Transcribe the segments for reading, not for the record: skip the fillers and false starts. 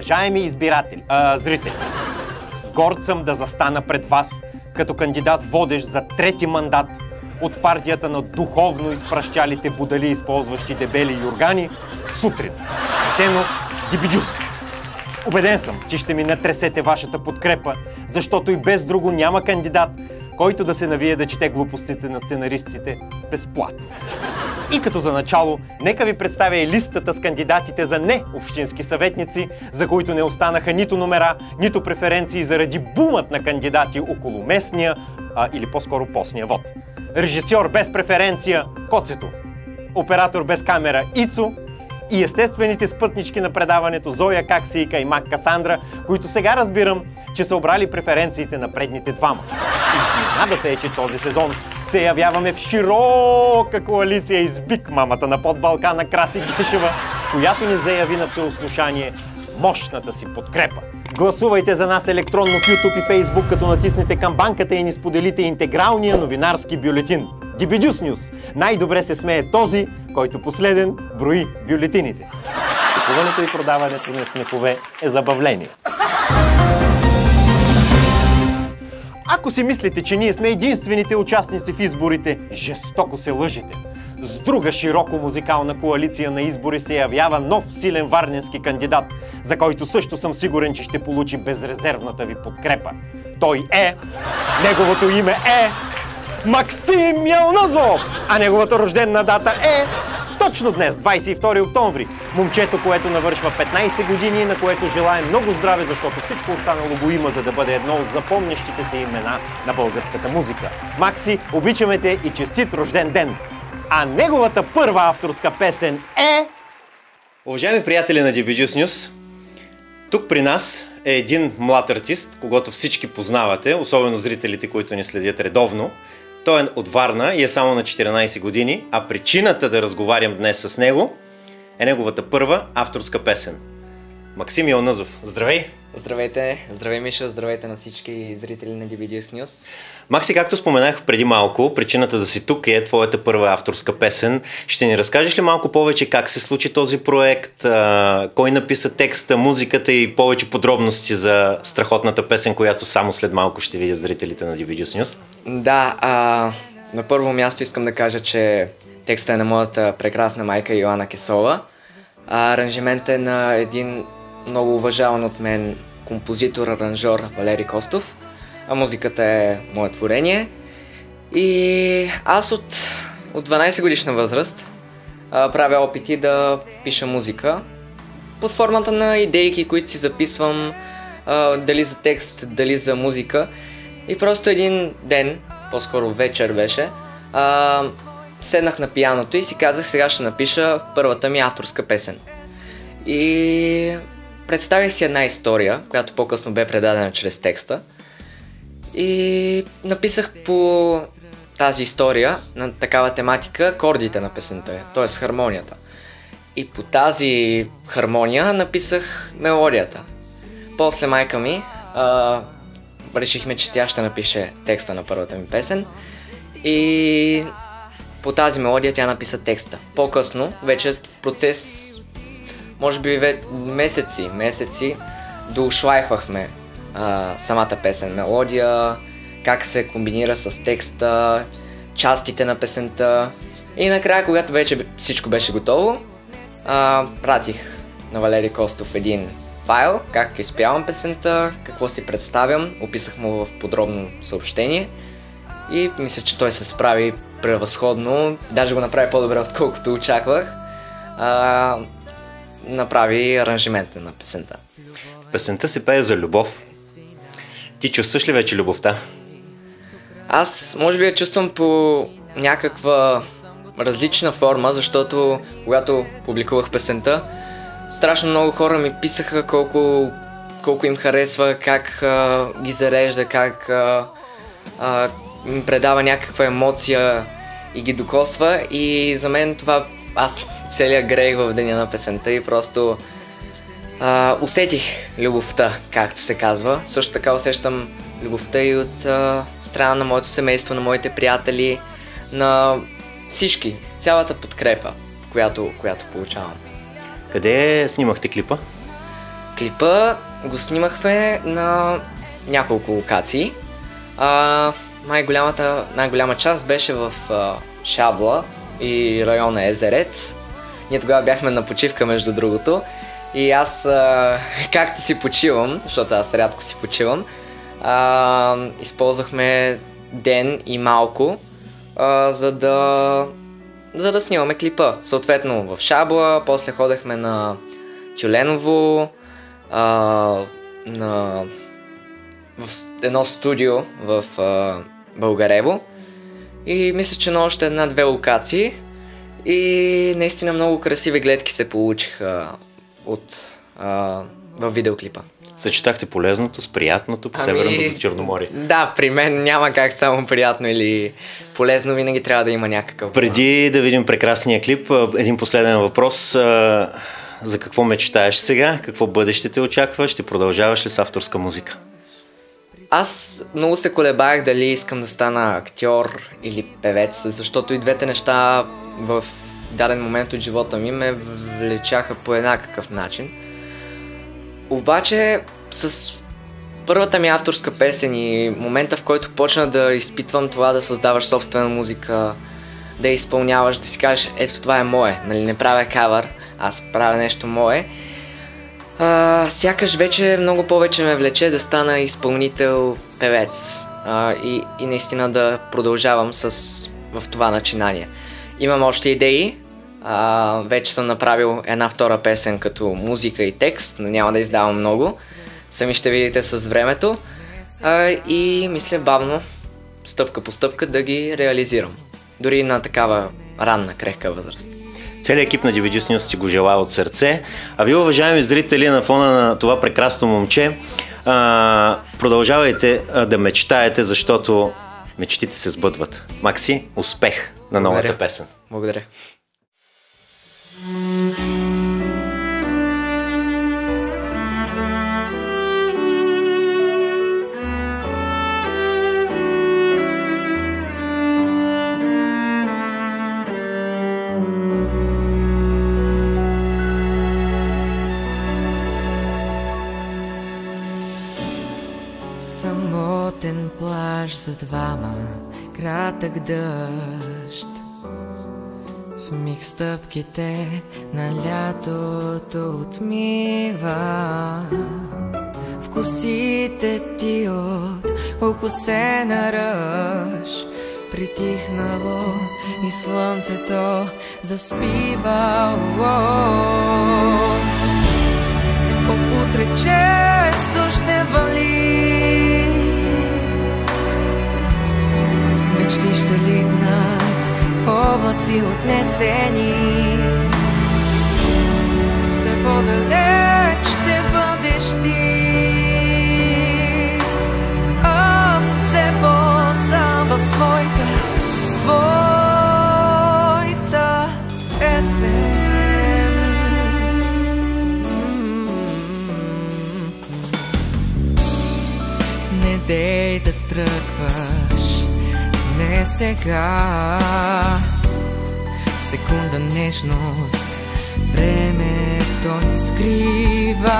Уважаеми избиратели, зрители, горд съм да застана пред вас като кандидат водещ за трети мандат от партията на духовно изпращалите будали, използващи дебели юргани, сутрин. Тено Дибиджус. Убеден съм, че ще ми натресете вашата подкрепа, защото и без друго няма кандидат, който да се навие да чете глупостите на сценаристите безплатно. И като за начало, нека ви представя и листата с кандидатите за не-общински съветници, за които не останаха нито номера, нито преференции заради бумът на кандидати около местния, или по-скоро постния вод. Режисьор без преференция – Коцето. Оператор без камера – Ицо. И естествените спътнички на предаването Зоя Каксийка и Мак Касандра, които сега разбирам, че са обрали преференциите на предните двама. И изненадата е, че този сезон се явяваме в широка коалиция из БИК, мамата на Подбалкана Краси Гешева, която ни заяви на всеослушание мощната си подкрепа. Гласувайте за нас електронно в YouTube и Facebook, като натиснете камбанката и ни споделите интегралния новинарски бюлетин. Дибиджус Нюс. Най-добре се смее този, който последен брои бюлетините. Купуването и продаването на смехове е забавление. Ако си мислите, че ние сме единствените участници в изборите, жестоко се лъжете. С друга широко музикална коалиция на избори се явява нов силен варненски кандидат, за който също съм сигурен, че ще получи безрезервната ви подкрепа. Той е... Неговото име е... Максим Ялназов! А неговата рождена дата е... Точно днес, 22 октомври. Момчето, което навършва 15 години, на което желаем много здраве, защото всичко останало го има, за да бъде едно от запомнящите се имена на българската музика. Макси, обичаме те и честит рожден ден! А неговата първа авторска песен е... Уважаеми приятели на Дибиджус Нюс, тук при нас е един млад артист, когото всички познавате, особено зрителите, които ни следят редовно. Той е от Варна и е само на 14 години, а причината да разговарям днес с него е неговата първа авторска песен. Максим Ялназов, здравей! Здравейте! Здравей, Миша! Здравейте на всички зрители на Дибиджус Нюс. Макси, както споменах преди малко, причината да си тук е твоята първа авторска песен. Ще ни разкажеш ли малко повече как се случи този проект, кой написа текста, музиката и повече подробности за страхотната песен, която само след малко ще видят зрителите на Дибиджус Нюс? Да, на първо място искам да кажа, че текстът е на моята прекрасна майка Йоана Кесова. Аранжиментът е на един много уважаван от мен композитор, аранжор Валери Костов, а музиката е мое творение. И аз от 12 годишна възраст правя опити да пиша музика под формата на идейки, които си записвам, дали за текст, дали за музика. И просто един ден, по-скоро вечер беше, седнах на пианото и си казах, сега ще напиша първата ми авторска песен. И представих си една история, която по-късно бе предадена чрез текста. И написах по тази история на такава тематика акордите на песента, т.е. хармонията. И по тази хармония написах мелодията. После майка ми решихме, че тя ще напише текста на първата ми песен. И по тази мелодия тя написа текста. По-късно, вече в процес, може би месеци, дошлайфахме самата песен, мелодия, как се комбинира с текста, частите на песента. И накрая, когато вече всичко беше готово, пратих на Валери Костов един файл, как изпявам песента, какво си представям, описах му в подробно съобщение и мисля, че той се справи превъзходно, даже го направи по-добре, отколкото очаквах. Направи аранжимента на песента. В песента се пее за любов. Ти чувстваш ли вече любовта? Аз може би я чувствам по някаква различна форма, защото когато публикувах песента, страшно много хора ми писаха колко им харесва, как ги зарежда, как им предава някаква емоция и ги докосва. И за мен това, аз целият грех в деня на песента и просто усетих любовта, както се казва. Също така усещам любовта и от страна на моето семейство, на моите приятели, на всички, цялата подкрепа, която получавам. Къде снимахте клипа? Клипа го снимахме на няколко локации. Най-голяма част беше в Шабла и района Езерец. Ние тогава бяхме на почивка, между другото. И аз, както си почивам, защото аз рядко си почивам, използвахме ден и малко, за да снимаме клипа. Съответно в Шабла, после ходехме на Тюленово, в едно студио в Българево и мисля, че на още една-две локации и наистина много красиви гледки се получиха във видеоклипа. Съчетахте полезното с приятното по Северното за Черноморие. Да, при мен няма как само приятно или полезно, винаги трябва да има някакъв. Преди да видим прекрасния клип, един последен въпрос. За какво мечтаеш сега? Какво бъдеще те очаква? Ще продължаваш ли с авторска музика? Аз много се колебаях дали искам да стана актьор или певец, защото и двете неща в даден момент от живота ми ме влечаха по еднакъв начин. Обаче с първата ми авторска песен и момента, в който почна да изпитвам това да създаваш собствена музика, да я изпълняваш, да си кажеш, ето това е мое, нали, не правя кавър, аз правя нещо мое. Сякаш вече много повече ме влече да стана изпълнител, певец и наистина да продължавам в това начинание. Имам още идеи, вече съм направил една втора песен като музика и текст, но няма да издавам много, сами ще видите с времето и мисля бавно, стъпка по стъпка да ги реализирам, дори на такава ранна, крехка възраст. Целият екип на DBG's News ти го желая от сърце. А вие, уважаеми зрители, на фона на това прекрасно момче, продължавайте да мечтаете, защото мечтите се сбъдват. Макси, успех на новата песен. Благодаря. Самотен плаж за двама, кратък дъжд. В миг стъпките на лятото отмива. В косите ти от укусена ръж, притихнало и слънцето заспива. От утре често ще вали, мечти ще литнат в облаци отнесени. Все по-далеч ще бъдеш ти, аз все по-сам в своята есен. Не дей да тръгваш, не сега. В секунда нежност времето ни скрива.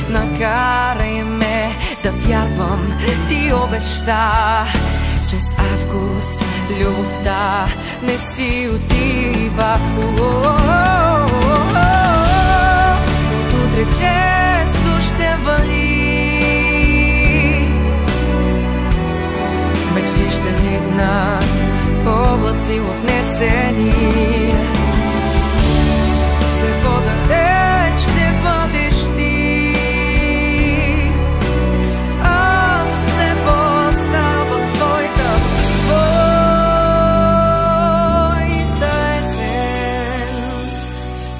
Накарай ме да вярвам, ти обеща, че с август любовта не си отива. От утре често ще вали, мечти ще литнат в облаци отнесени. Все по-далеч ще бъдеш ти, аз все по-сам в своята есен.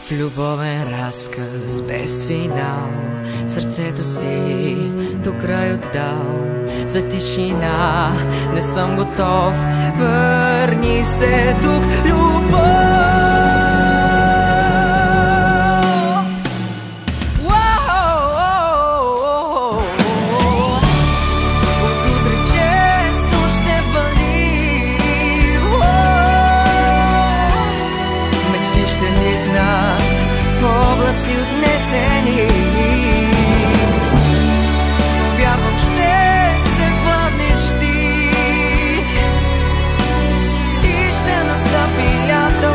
В любовен разказ без финал, сърцето си до край отдал. За тишина не съм готов, върни се тук, любов. От утре често ще вали, мечти ще литнат в облаци си отнесени. Но вярвам, ще се върнеш ти и ще настъпи лято.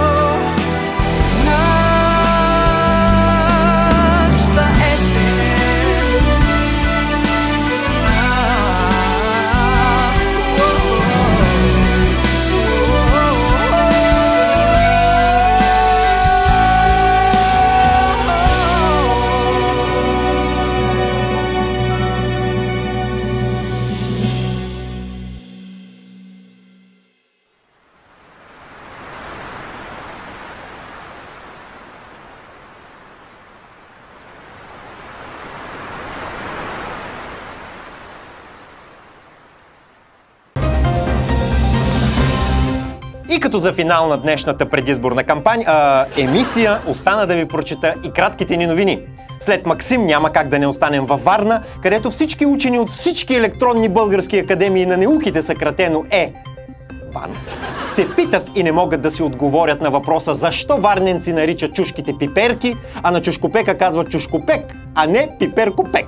И като за финал на днешната предизборна емисия, остана да ви прочета и кратките ни новини. След Максим няма как да не останем във Варна, където всички учени от всички електронни български академии на науките, съкратено БАН, се питат и не могат да си отговорят на въпроса защо варненци наричат чушките пиперки, а на чушкопека казват чушкопек, а не пиперкопек.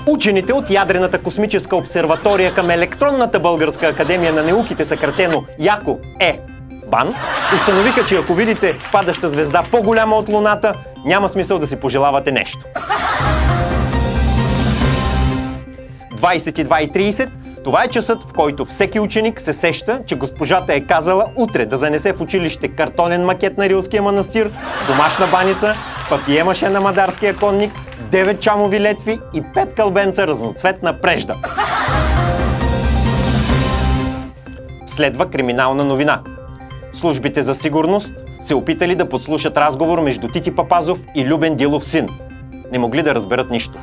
Учените от ядрената космическа обсерватория към електронната българска академия на науките, съкратено ЯКО БАН, установиха, че ако видите падаща звезда по-голяма от Луната, няма смисъл да си пожелавате нещо. 22:30. Това е часът, в който всеки ученик се сеща, че госпожата е казала утре да занесе в училище картонен макет на Рилския манастир, домашна баница, папиемаше на мадарския конник, 9 чамови летви и 5 кълбенца разноцветна прежда. Следва криминална новина. Службите за сигурност се опитали да подслушат разговор между Тити Папазов и Любен Дилов син. Не могли да разберат нищо.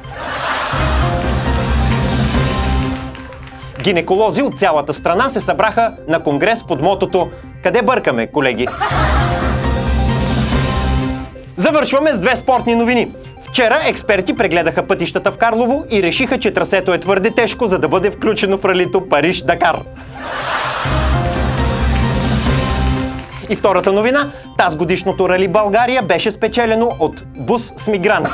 Гинеколози от цялата страна се събраха на конгрес под мотото "Къде бъркаме, колеги?" Завършваме с две спортни новини. Вчера експерти прегледаха пътищата в Карлово и решиха, че трасето е твърде тежко, за да бъде включено в ралито Париж-Дакар. И втората новина, тазгодишното рали България беше спечелено от бус с мигранти.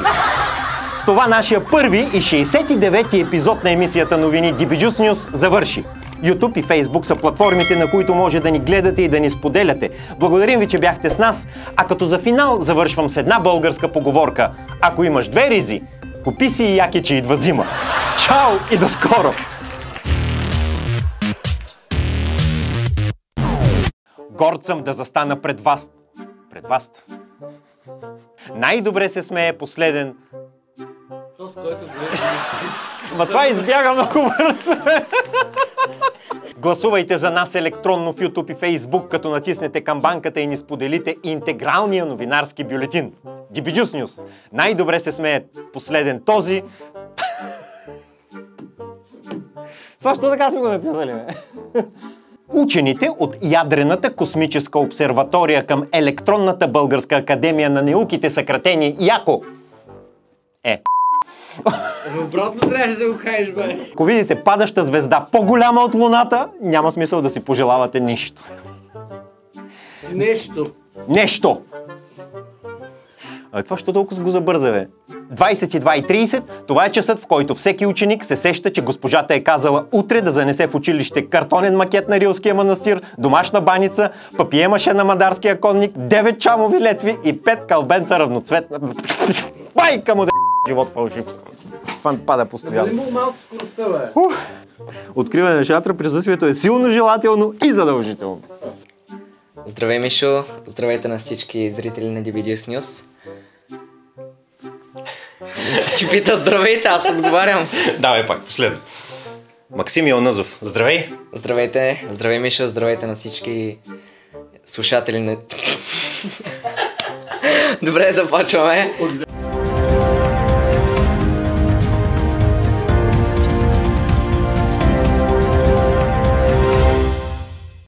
С това нашия първи и 69-ти епизод на емисията новини DB Juice News завърши. YouTube и Facebook са платформите, на които може да ни гледате и да ни споделяте. Благодарим ви, че бяхте с нас, а като за финал завършвам с една българска поговорка. Ако имаш две ризи, купи си и яки, че идва зима. Чао и до скоро! Горд съм да застана пред вас. Пред вас. Най-добре се смее последен. Ма това избяга много бързо. Гласувайте за нас електронно в YouTube и Facebook, като натиснете камбанката и ни споделите интегралния новинарски бюлетин. DB Juice News. Най-добре се смее последен този. Това що така сме го написали, бе? Учените от ядрената космическа обсерватория към електронната българска академия на науките, съкратени ЯКО Обратно трябваше да го кажеш, бе. Ако видите падаща звезда по-голяма от Луната, няма смисъл да си пожелавате нищо. Нещо! Това що толкова го забърза, бе? 22:30, това е часът, в който всеки ученик се сеща, че госпожата е казала утре да занесе в училище картонен макет на Рилския манастир, домашна баница, папиемаше на мадарския конник, 9 чамови летви и 5 кълбенца равноцветна. Майка му да живот фалшив. Това ми пада постоянно. Откриване на шатра, присъствието е силно желателно и задължително. Здравей, Мишо! Здравейте на всички зрители на DB Juice News. Ти пита здравейте, аз отговарям. Давай пак, последно. Максим Ионазов, здравей! Здравейте! Здравей, Мишо! Здравейте на всички слушатели на... Добре, започваме.